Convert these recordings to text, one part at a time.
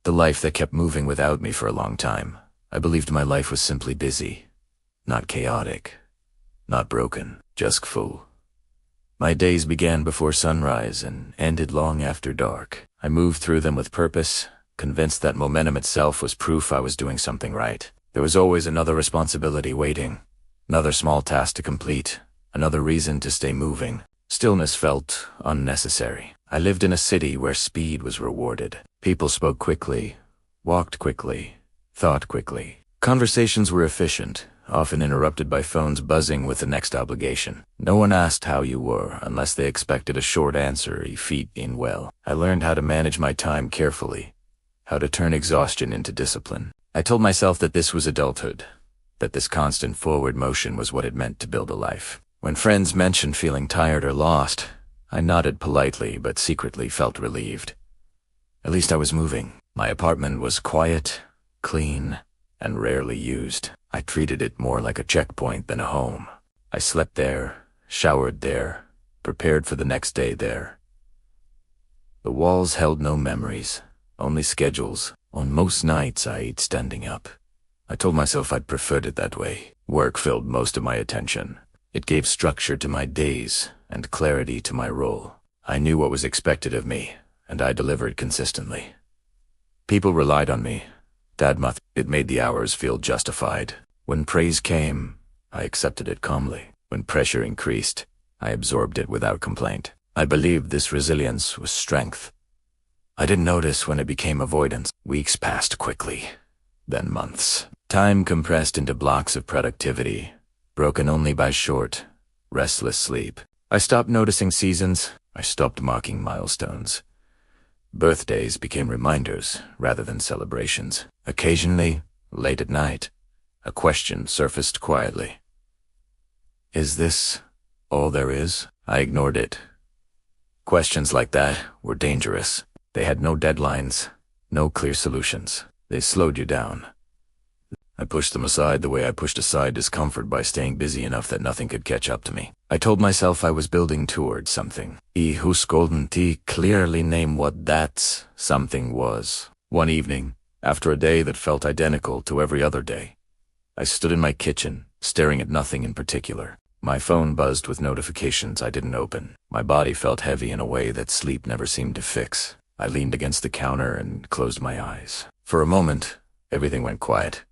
The life that kept moving without me for a long time. I believed my life was simply busy. Not chaotic. Not broken. Just full. My days began before sunrise and ended long after dark. I moved through them with purpose, convinced that momentum itself was proof I was doing something right. There was always another responsibility waiting. Another small task to complete. Another reason to stay moving. Stillness felt unnecessary. I lived in a city where speed was rewarded. People spoke quickly, walked quickly, thought quickly. Conversations were efficient, often interrupted by phones buzzing with the next obligation. No one asked how you were unless they expected a short answer, "If eating well." I learned how to manage my time carefully, how to turn exhaustion into discipline. I told myself that this was adulthood, that this constant forward motion was what it meant to build a life. When friends mentioned feeling tired or lost, I nodded politely but secretly felt relieved. At least I was moving. My apartment was quiet, clean, and rarely used. I treated it more like a checkpoint than a home. I slept there, showered there, prepared for the next day there. The walls held no memories, only schedules. On most nights I ate standing up. I told myself I'd preferred it that way. Work filled most of my attention. It gave structure to my days and clarity to my role. I knew what was expected of me, and I delivered consistently. People relied on me. It made the hours feel justified. When praise came, I accepted it calmly. When pressure increased, I absorbed it without complaint. I believed this resilience was strength. I didn't notice when it became avoidance. Weeks passed quickly, then months. Time compressed into blocks of productivity, broken only by short, restless sleep. I stopped noticing seasons. I stopped marking milestones. Birthdays became reminders rather than celebrations. Occasionally, late at night, a question surfaced quietly. Is this all there is? I ignored it. Questions like that were dangerous. They had no deadlines, no clear solutions. They slowed you down. I pushed them aside the way I pushed aside discomfort by staying busy enough that nothing could catch up to me. I told myself I was building towards something. Who skolden clearly name what that something was. One evening, after a day that felt identical to every other day, I stood in my kitchen, staring at nothing in particular. My phone buzzed with notifications I didn't open. My body felt heavy in a way that sleep never seemed to fix. I leaned against the counter and closed my eyes. For a moment, everything went quiet.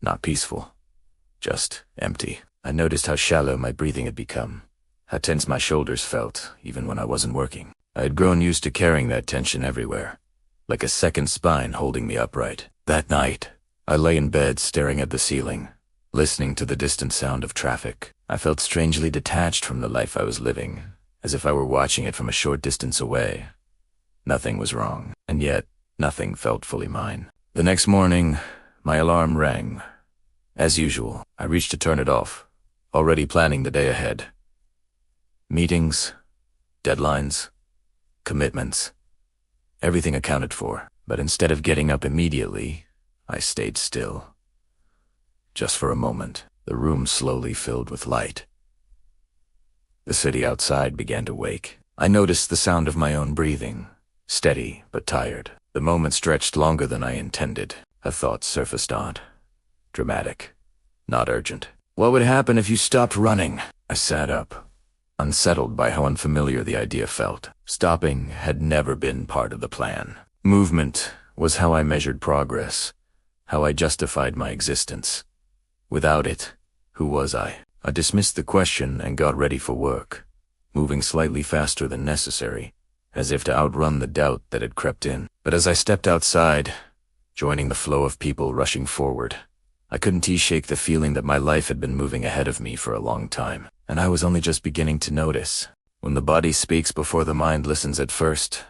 Not peaceful, just empty. I noticed how shallow my breathing had become, how tense my shoulders felt, even when I wasn't working. I had grown used to carrying that tension everywhere, like a second spine holding me upright. That night, I lay in bed staring at the ceiling, listening to the distant sound of traffic. I felt strangely detached from the life I was living, as if I were watching it from a short distance away. Nothing was wrong, and yet nothing felt fully mine. The next morning, my alarm rang. As usual, I reached to turn it off, already planning the day ahead. Meetings, deadlines, commitments, everything accounted for. But instead of getting up immediately, I stayed still. Just for a moment, the room slowly filled with light. The city outside began to wake. I noticed the sound of my own breathing, steady but tired. The moment stretched longer than I intended. A thought surfaced odd, dramatic, not urgent. What would happen if you stopped running? I sat up, unsettled by how unfamiliar the idea felt. Stopping had never been part of the plan. Movement was how I measured progress, how I justified my existence. Without it, who was I? I dismissed the question and got ready for work, moving slightly faster than necessary, as if to outrun the doubt that had crept in. But as I stepped outside, joining the flow of people rushing forward, I couldn't shake the feeling that my life had been moving ahead of me for a long time, and I was only just beginning to notice. When the body speaks before the mind listens at first,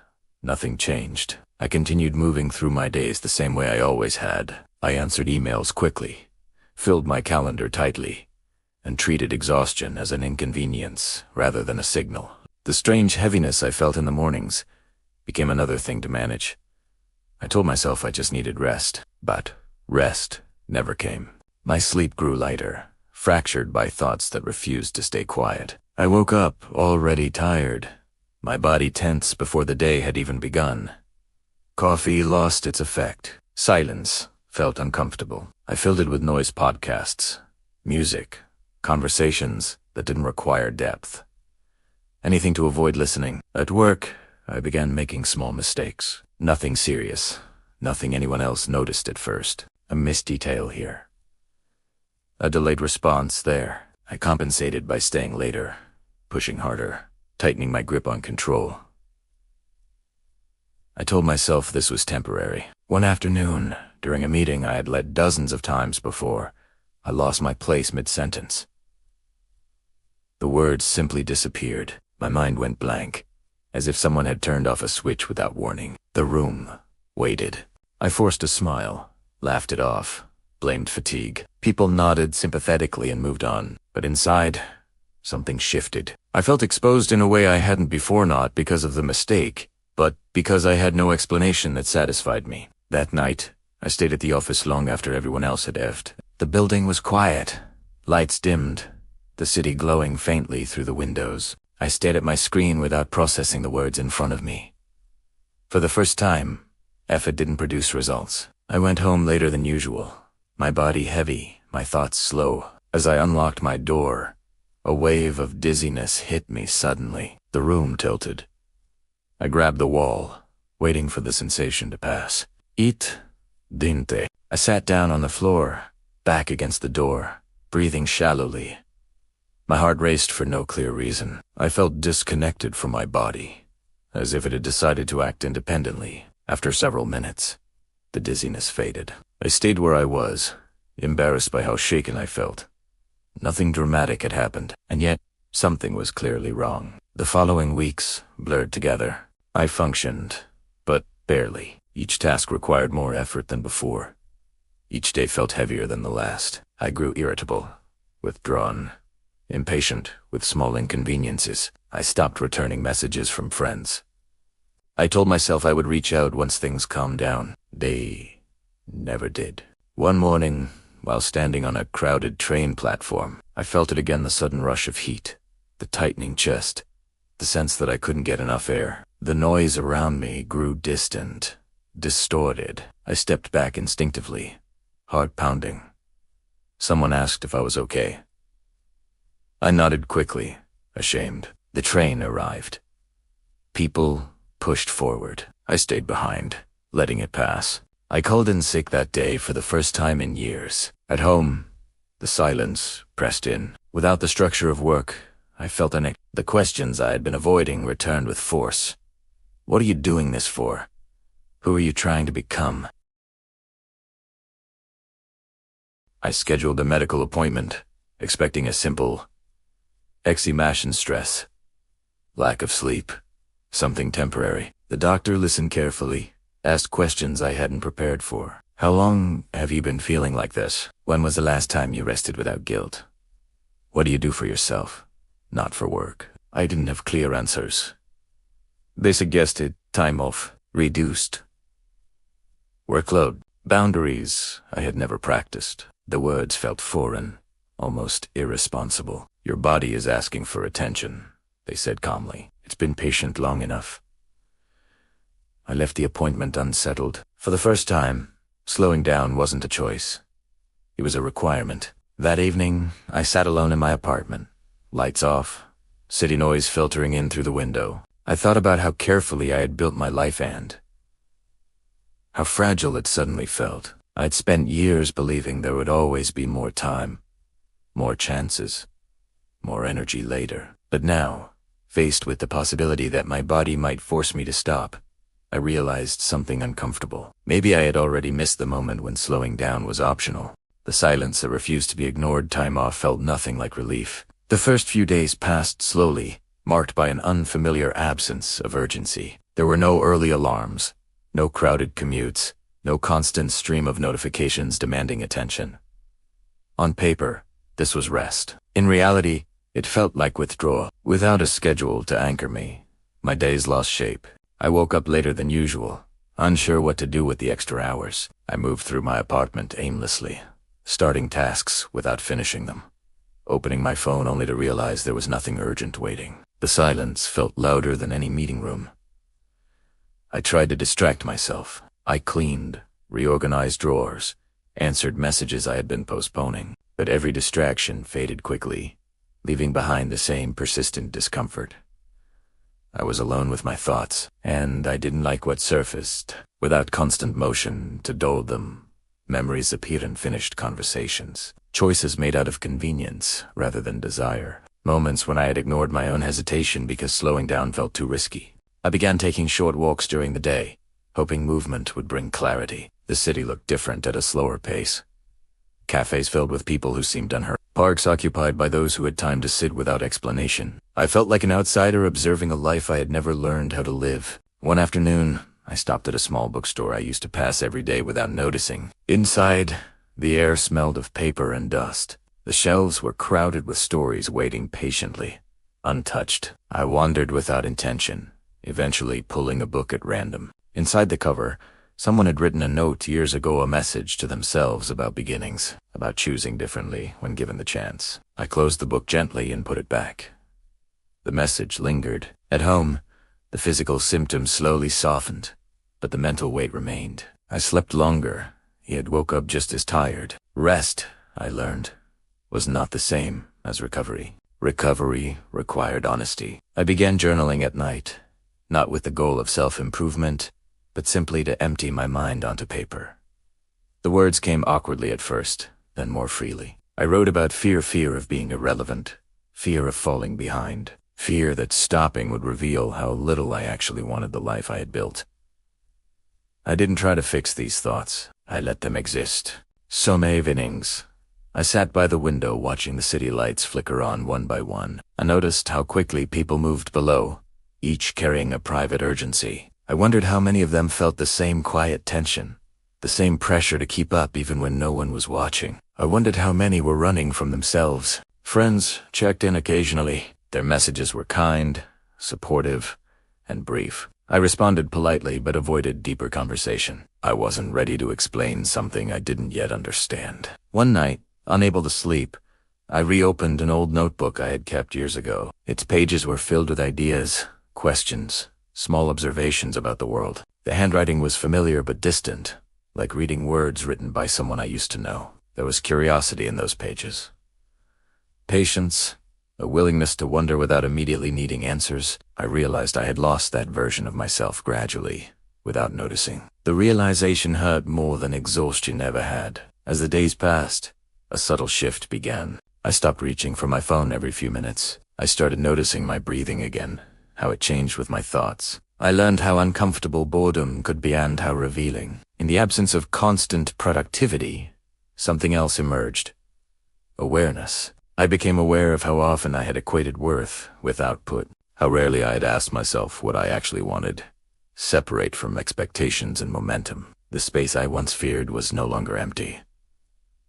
nothing changed. I continued moving through my days the same way I always had. I answered emails quickly, filled my calendar tightly, and treated exhaustion as an inconvenience rather than a signal. The strange heaviness I felt in the mornings became another thing to manage. I told myself I just needed rest, but rest never came. My sleep grew lighter, fractured by thoughts that refused to stay quiet. I woke up already tired, my body tense before the day had even begun. Coffee lost its effect. Silence felt uncomfortable. I filled it with noise podcasts, music, conversations that didn't require depth. Anything to avoid listening. At work, I began making small mistakes. Nothing serious. Nothing anyone else noticed at first. A missed detail here. A delayed response there. I compensated by staying later, pushing harder, tightening my grip on control. I told myself this was temporary. One afternoon, during a meeting I had led dozens of times before, I lost my place mid-sentence. The words simply disappeared. My mind went blank, as if someone had turned off a switch without warning. The room waited. I forced a smile, laughed it off, blamed fatigue. People nodded sympathetically and moved on, but inside, something shifted. I felt exposed in a way I hadn't before, not because of the mistake, but because I had no explanation that satisfied me. That night, I stayed at the office long after everyone else had left. The building was quiet, lights dimmed, the city glowing faintly through the windows. I stared at my screen without processing the words in front of me. For the first time, effort didn't produce results. I went home later than usual, my body heavy, my thoughts slow. As I unlocked my door, a wave of dizziness hit me suddenly. The room tilted. I grabbed the wall, waiting for the sensation to pass. It didn't. I sat down on the floor, back against the door, breathing shallowly. My heart raced for no clear reason. I felt disconnected from my body, as if it had decided to act independently. After several minutes, the dizziness faded. I stayed where I was, embarrassed by how shaken I felt. Nothing dramatic had happened, and yet something was clearly wrong. The following weeks blurred together. I functioned, but barely. Each task required more effort than before. Each day felt heavier than the last. I grew irritable, withdrawn, impatient with small inconveniences. I stopped returning messages from friends. I told myself I would reach out once things calmed down. They never did. One morning, while standing on a crowded train platform, I felt it again, the sudden rush of heat, the tightening chest, the sense that I couldn't get enough air. The noise around me grew distant, distorted. I stepped back instinctively, heart pounding. Someone asked if I was okay. I nodded quickly, ashamed. The train arrived. People pushed forward. I stayed behind, letting it pass. I called in sick that day for the first time in years. At home, the silence pressed in. Without the structure of work, I felt the questions I had been avoiding returned with force. What are you doing this for? Who are you trying to become? I scheduled a medical appointment, expecting a simple exhaustion stress, lack of sleep, something temporary. The doctor listened carefully, asked questions I hadn't prepared for. How long have you been feeling like this? When was the last time you rested without guilt? What do you do for yourself, not for work? I didn't have clear answers. They suggested time off, reduced workload, boundaries I had never practiced. The words felt foreign, almost irresponsible. Your body is asking for attention, they said calmly. It's been patient long enough. I left the appointment unsettled. For the first time, slowing down wasn't a choice. It was a requirement. That evening, I sat alone in my apartment, lights off, city noise filtering in through the window. I thought about how carefully I had built my life and how fragile it suddenly felt. I'd spent years believing there would always be more time, more chances, more energy later. But now, faced with the possibility that my body might force me to stop, I realized something uncomfortable. Maybe I had already missed the moment when slowing down was optional. The silence that refused to be ignored. Time off felt nothing like relief. The first few days passed slowly, marked by an unfamiliar absence of urgency. There were no early alarms, no crowded commutes, no constant stream of notifications demanding attention. On paper, this was rest. In reality, it felt like withdrawal. Without a schedule to anchor me, my days lost shape. I woke up later than usual, unsure what to do with the extra hours. I moved through my apartment aimlessly, starting tasks without finishing them, opening my phone only to realize there was nothing urgent waiting. The silence felt louder than any meeting room. I tried to distract myself. I cleaned, reorganized drawers, answered messages I had been postponing. But every distraction faded quickly, leaving behind the same persistent discomfort. I was alone with my thoughts, and I didn't like what surfaced. Without constant motion to dull them, memories appeared in finished conversations, choices made out of convenience rather than desire, moments when I had ignored my own hesitation because slowing down felt too risky. I began taking short walks during the day, hoping movement would bring clarity. The city looked different at a slower pace. Cafes filled with people who seemed unhurt. Parks occupied by those who had time to sit without explanation. I felt like an outsider observing a life I had never learned how to live. One afternoon, I stopped at a small bookstore I used to pass every day without noticing. Inside, the air smelled of paper and dust. The shelves were crowded with stories waiting patiently, untouched. I wandered without intention, eventually pulling a book at random. Inside the cover, someone had written a note years ago, a message to themselves about beginnings, about choosing differently when given the chance. I closed the book gently and put it back. The message lingered. At home, the physical symptoms slowly softened, but the mental weight remained. I slept longer, yet woke up just as tired. Rest, I learned, was not the same as recovery. Recovery required honesty. I began journaling at night, not with the goal of self-improvement, but simply to empty my mind onto paper. The words came awkwardly at first, then more freely. I wrote about fear of being irrelevant, fear of falling behind, fear that stopping would reveal how little I actually wanted the life I had built. I didn't try to fix these thoughts. I let them exist. Some evenings, I sat by the window watching the city lights flicker on one by one. I noticed how quickly people moved below, each carrying a private urgency. I wondered how many of them felt the same quiet tension, the same pressure to keep up even when no one was watching. I wondered how many were running from themselves. Friends checked in occasionally. Their messages were kind, supportive, and brief. I responded politely but avoided deeper conversation. I wasn't ready to explain something I didn't yet understand. One night, unable to sleep, I reopened an old notebook I had kept years ago. Its pages were filled with ideas, questions, small observations about the world. The handwriting was familiar but distant, like reading words written by someone I used to know. There was curiosity in those pages. Patience, a willingness to wonder without immediately needing answers. I realized I had lost that version of myself gradually, without noticing. The realization hurt more than exhaustion ever had. As the days passed, a subtle shift began. I stopped reaching for my phone every few minutes. I started noticing my breathing again, how it changed with my thoughts. I learned how uncomfortable boredom could be and how revealing. In the absence of constant productivity, something else emerged. Awareness. I became aware of how often I had equated worth with output, how rarely I had asked myself what I actually wanted, separate from expectations and momentum. The space I once feared was no longer empty.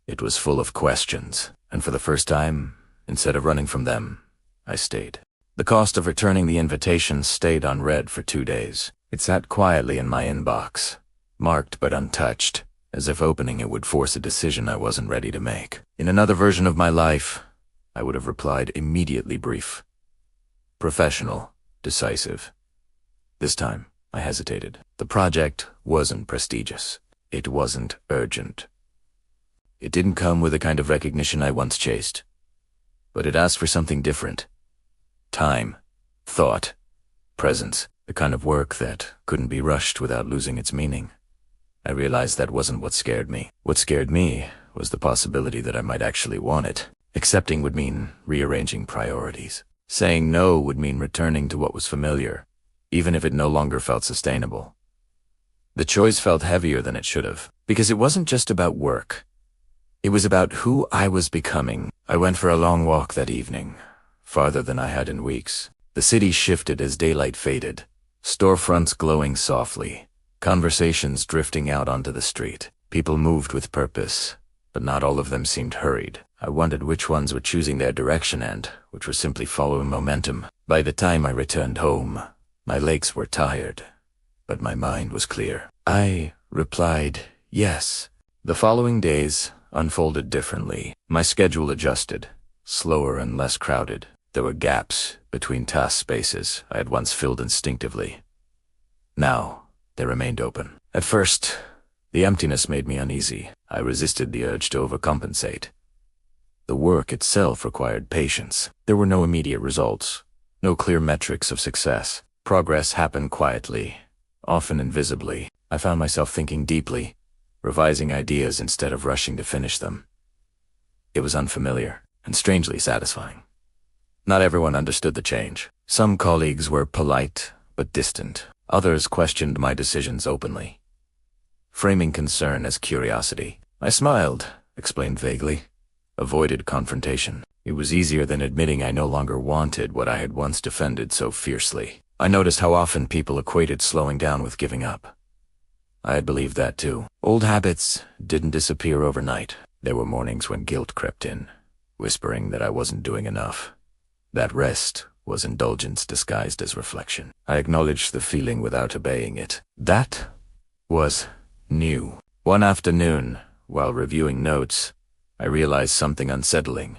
It was full of questions, and for the first time, instead of running from them, I stayed. The cost of returning the invitation stayed unread for 2 days. It sat quietly in my inbox, marked but untouched, as if opening it would force a decision I wasn't ready to make. In another version of my life, I would have replied immediately brief, professional, decisive. This time, I hesitated. The project wasn't prestigious. It wasn't urgent. It didn't come with the kind of recognition I once chased, but it asked for something different. Time, thought, presence, the kind of work that couldn't be rushed without losing its meaning. I realized that wasn't what scared me. What scared me was the possibility that I might actually want it. Accepting would mean rearranging priorities. Saying no would mean returning to what was familiar, even if it no longer felt sustainable. The choice felt heavier than it should have, because it wasn't just about work. It was about who I was becoming. I went for a long walk that evening, farther than I had in weeks. The city shifted as daylight faded, storefronts glowing softly, conversations drifting out onto the street. People moved with purpose, but not all of them seemed hurried. I wondered which ones were choosing their direction and which were simply following momentum. By the time I returned home, my legs were tired, but my mind was clear. I replied yes. The following days unfolded differently. My schedule adjusted, slower and less crowded. There were gaps between task spaces I had once filled instinctively. Now, they remained open. At first, the emptiness made me uneasy. I resisted the urge to overcompensate. The work itself required patience. There were no immediate results, no clear metrics of success. Progress happened quietly, often invisibly. I found myself thinking deeply, revising ideas instead of rushing to finish them. It was unfamiliar and strangely satisfying. Not everyone understood the change. Some colleagues were polite but distant. Others questioned my decisions openly, framing concern as curiosity. I smiled, explained vaguely, avoided confrontation. It was easier than admitting I no longer wanted what I had once defended so fiercely. I noticed how often people equated slowing down with giving up. I had believed that too. Old habits didn't disappear overnight. There were mornings when guilt crept in, whispering that I wasn't doing enough. That rest was indulgence disguised as reflection. I acknowledged the feeling without obeying it. That was new. One afternoon, while reviewing notes, I realized something unsettling.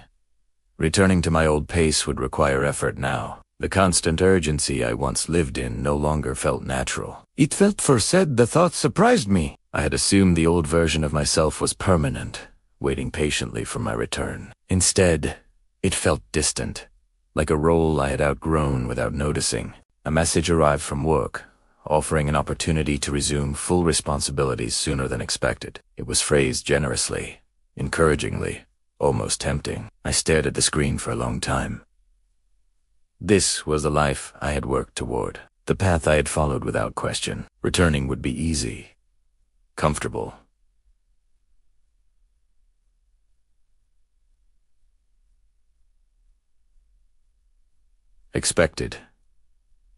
Returning to my old pace would require effort now. The constant urgency I once lived in no longer felt natural. It felt forced. The thought surprised me. I had assumed the old version of myself was permanent, waiting patiently for my return. Instead, it felt distant, like a role I had outgrown without noticing. A message arrived from work, offering an opportunity to resume full responsibilities sooner than expected. It was phrased generously, encouragingly, almost tempting. I stared at the screen for a long time. This was the life I had worked toward, the path I had followed without question. Returning would be easy, comfortable. Expected,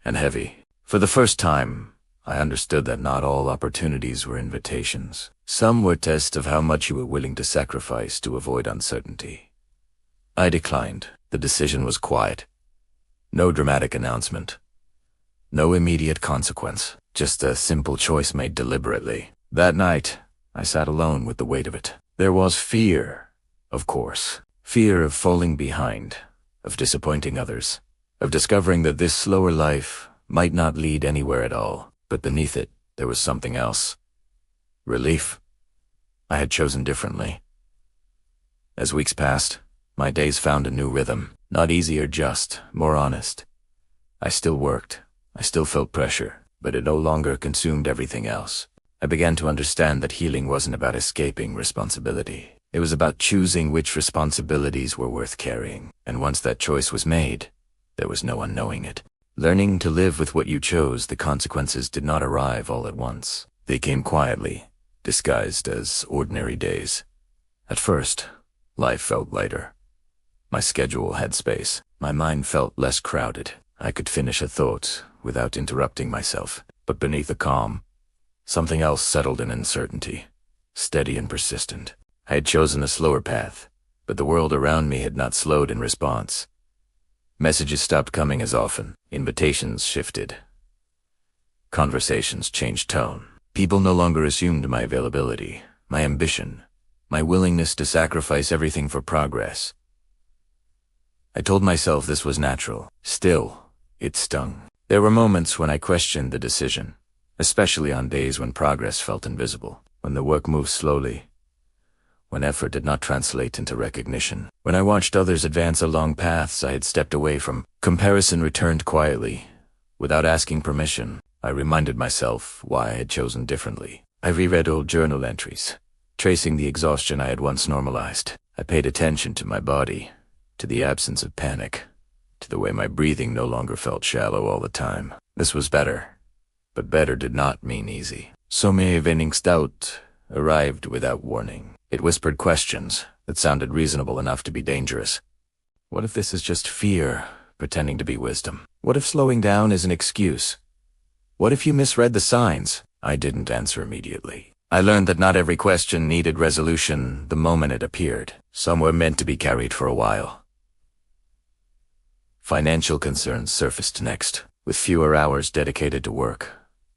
and heavy. For the first time, I understood that not all opportunities were invitations. Some were tests of how much you were willing to sacrifice to avoid uncertainty. I declined. The decision was quiet. No dramatic announcement. No immediate consequence. Just a simple choice made deliberately. That night, I sat alone with the weight of it. There was fear, of course. Fear of falling behind, of disappointing others, of discovering that this slower life might not lead anywhere at all. But beneath it, there was something else. Relief. I had chosen differently. As weeks passed, my days found a new rhythm. Not easy or just, more honest. I still worked. I still felt pressure, but it no longer consumed everything else. I began to understand that healing wasn't about escaping responsibility. It was about choosing which responsibilities were worth carrying. And once that choice was made, there was no unknowing it. Learning to live with what you chose, the consequences did not arrive all at once. They came quietly, disguised as ordinary days. At first, life felt lighter. My schedule had space. My mind felt less crowded. I could finish a thought without interrupting myself. But beneath the calm, something else settled in uncertainty, steady and persistent. I had chosen a slower path, but the world around me had not slowed in response. Messages stopped coming as often. Invitations shifted. Conversations changed tone. People no longer assumed my availability, my ambition, my willingness to sacrifice everything for progress. I told myself this was natural. Still, it stung. There were moments when I questioned the decision, especially on days when progress felt invisible, when the work moved slowly, when effort did not translate into recognition. When I watched others advance along paths I had stepped away from, comparison returned quietly. Without asking permission, I reminded myself why I had chosen differently. I reread old journal entries, tracing the exhaustion I had once normalized. I paid attention to my body, to the absence of panic, to the way my breathing no longer felt shallow all the time. This was better, but better did not mean easy. Veningstout arrived without warning. It whispered questions that sounded reasonable enough to be dangerous. What if this is just fear pretending to be wisdom? What if slowing down is an excuse? What if you misread the signs? I didn't answer immediately. I learned that not every question needed resolution the moment it appeared. Some were meant to be carried for a while. Financial concerns surfaced next. With fewer hours dedicated to work,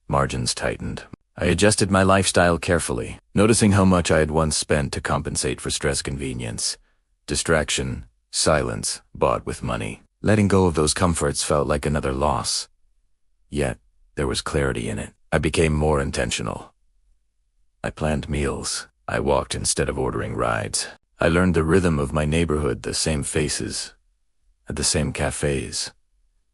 margins tightened. I adjusted my lifestyle carefully, noticing how much I had once spent to compensate for stress, convenience, distraction, silence, bought with money. Letting go of those comforts felt like another loss. Yet, there was clarity in it. I became more intentional. I planned meals. I walked instead of ordering rides. I learned the rhythm of my neighborhood, the same faces, at the same cafes.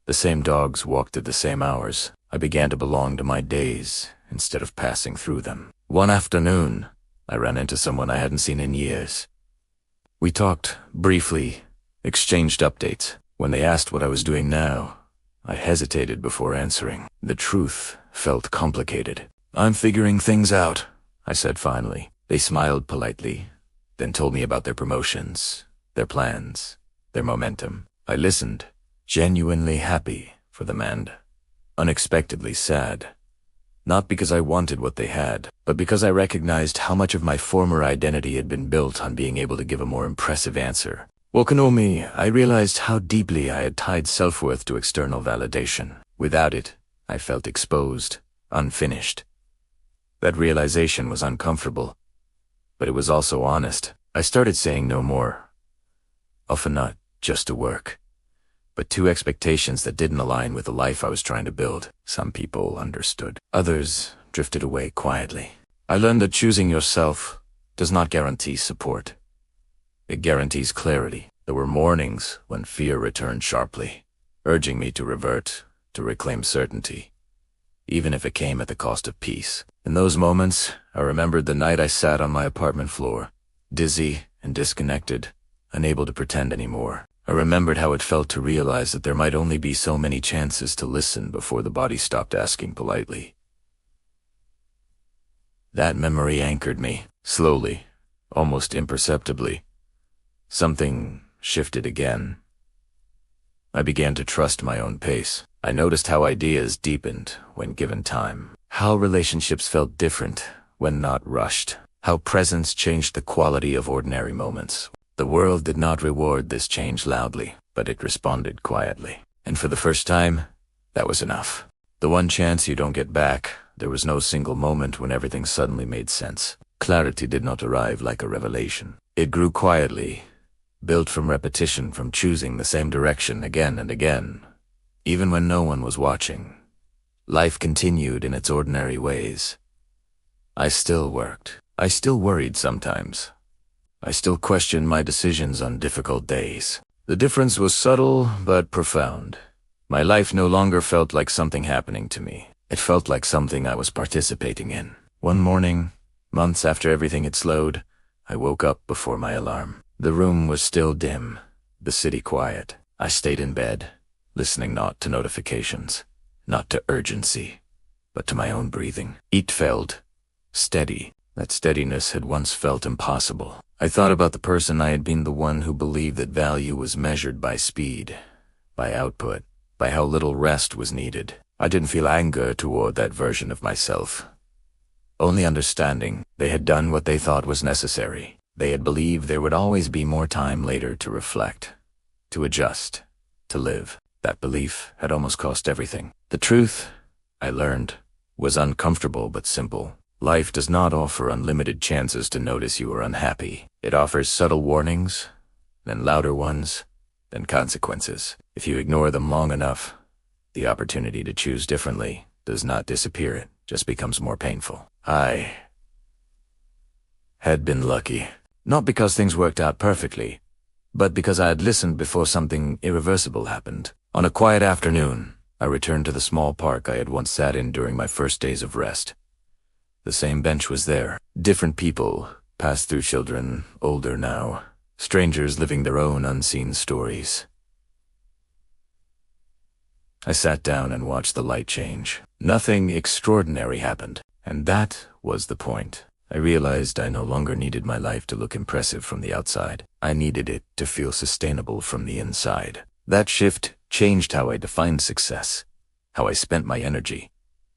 The same dogs walked at the same hours. I began to belong to my days instead of passing through them. One afternoon, I ran into someone I hadn't seen in years. We talked briefly, exchanged updates. When they asked what I was doing now, I hesitated before answering. The truth felt complicated. "I'm figuring things out," I said finally. They smiled politely, then told me about their promotions, their plans, their momentum. I listened, genuinely happy for them and unexpectedly sad. Not because I wanted what they had, but because I recognized how much of my former identity had been built on being able to give a more impressive answer. Woken over me, I realized how deeply I had tied self-worth to external validation. Without it, I felt exposed, unfinished. That realization was uncomfortable, but it was also honest. I started saying no more, often not just to work, but to expectations that didn't align with the life I was trying to build. Some people understood. Others drifted away quietly. I learned that choosing yourself does not guarantee support. It guarantees clarity. There were mornings when fear returned sharply, urging me to revert, to reclaim certainty, even if it came at the cost of peace. In those moments, I remembered the night I sat on my apartment floor, dizzy and disconnected, unable to pretend anymore. I remembered how it felt to realize that there might only be so many chances to listen before the body stopped asking politely. That memory anchored me, slowly, almost imperceptibly. Something shifted again. I began to trust my own pace. I noticed how ideas deepened when given time, how relationships felt different when not rushed, how presence changed the quality of ordinary moments. The world did not reward this change loudly, but it responded quietly. And for the first time, that was enough. The one chance you don't get back, there was no single moment when everything suddenly made sense. Clarity did not arrive like a revelation. It grew quietly, built from repetition, from choosing the same direction again and again. Even when no one was watching, life continued in its ordinary ways. I still worked. I still worried sometimes. I still questioned my decisions on difficult days. The difference was subtle but profound. My life no longer felt like something happening to me. It felt like something I was participating in. One morning, months after everything had slowed, I woke up before my alarm. The room was still dim, the city quiet. I stayed in bed, listening not to notifications, not to urgency, but to my own breathing. It felt steady. That steadiness had once felt impossible. I thought about the person I had been, the one who believed that value was measured by speed, by output, by how little rest was needed. I didn't feel anger toward that version of myself. Only understanding. They had done what they thought was necessary. They had believed there would always be more time later to reflect, to adjust, to live. That belief had almost cost everything. The truth, I learned, was uncomfortable but simple. Life does not offer unlimited chances to notice you are unhappy. It offers subtle warnings, then louder ones, then consequences. If you ignore them long enough, the opportunity to choose differently does not disappear, it just becomes more painful. I had been lucky. Not because things worked out perfectly, but because I had listened before something irreversible happened. On a quiet afternoon, I returned to the small park I had once sat in during my first days of rest. The same bench was there. Different people, pass-through children, older now, strangers living their own unseen stories. I sat down and watched the light change. Nothing extraordinary happened, and that was the point. I realized I no longer needed my life to look impressive from the outside. I needed it to feel sustainable from the inside. That shift changed how I defined success, how I spent my energy,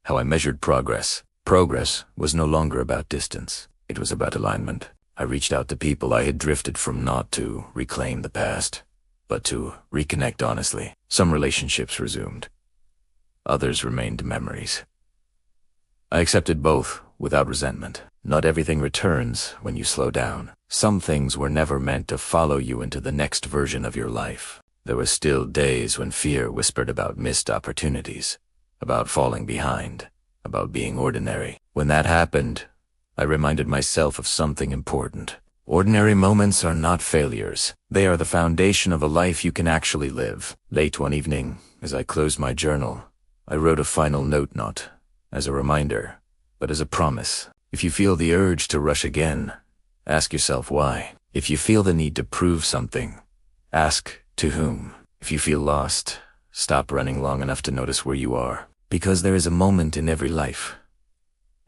how I measured progress. Progress was no longer about distance. It was about alignment. I reached out to people I had drifted from, not to reclaim the past, but to reconnect honestly. Some relationships resumed. Others remained memories. I accepted both without resentment. Not everything returns when you slow down. Some things were never meant to follow you into the next version of your life. There were still days when fear whispered about missed opportunities, about falling behind, about being ordinary. When that happened, I reminded myself of something important. Ordinary moments are not failures. They are the foundation of a life you can actually live. Late one evening, as I closed my journal, I wrote a final note, not as a reminder, but as a promise. If you feel the urge to rush again, ask yourself why. If you feel the need to prove something, ask to whom. If you feel lost, stop running long enough to notice where you are. Because there is a moment in every life,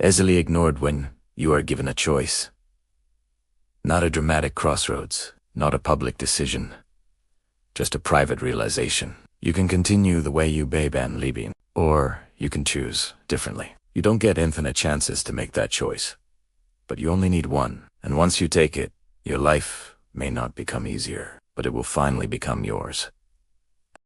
easily ignored, when you are given a choice. Not a dramatic crossroads, not a public decision, just a private realization. You can continue the way you began living, or you can choose differently. You don't get infinite chances to make that choice, but you only need one. And once you take it, your life may not become easier, but it will finally become yours.